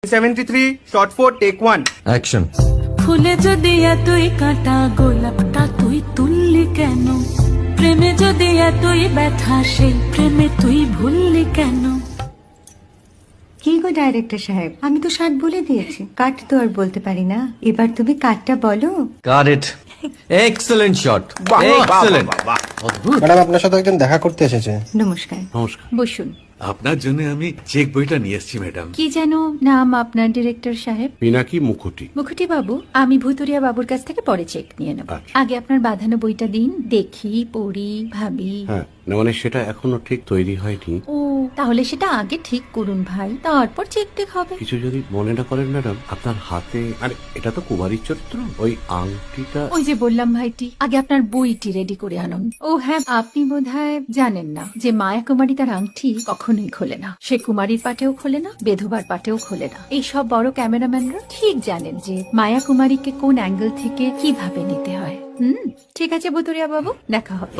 73 shot 4 take 1 action. ফুলে যদি এতই কাঁটা গোলাপটা তুই তুললি কেন? প্রেমে যদি এতই ব্যথা সেই প্রেমে তুই ভুললি কেন? কি গো ডাইরেক্টর সাহেব, আমি তো 60 বলে দিয়েছি, কাট তো আর বলতে পারি না। এবার তুমি কাটটা বলো। Got it. Excellent shot, excellent. Madam আপনার সাথে একজন দেখা করতে এসেছে। নমস্কার, নমস্কার। বসুন। আপনার জন্য আমি চেক বইটা নিয়ে এসেছি ম্যাডাম। কি যেন নাম আপনার ডিরেক্টর সাহেব? পিনাকি মুখোটি। মুখুটি বাবু, আমি ভুতুরিয়া বাবুর কাছ থেকে পরে চেক নিয়ে নেব। আচ্ছা। আগে আপনার বাঁধানো বইটা দিন, দেখি, পড়ি, ভাবি। হ্যাঁ, না মানে সেটা এখনো ঠিক তৈরি হয়নি। ও, তাহলে সেটা আগে ঠিক করুন ভাই, তারপর চেক টেক হবে। কিছু যদি মনে না করেন ম্যাডাম, আপনার হাতে, আরে এটা তো কুমারীর চরিত্র, ওই আংটিটা। ওই যে বললাম ভাইটি, আগে আপনার বইটি রেডি করে আনুন। ও হ্যাঁ, আপনি বোধহয় জানেন না যে মায়া কুমারী তার আংটি কখনোই খোলে না। সে কুমারীর পাটেও খোলে না, বেধবার পাটেও খোলে না। এই সব বড় ক্যামেরাম্যানরা ঠিক জানেন যে মায়া কুমারীকে কোন অ্যাঙ্গেল থেকে কিভাবে নিতে হয়। ঠিক আছে ভুতুরিয়া বাবু, দেখা হবে।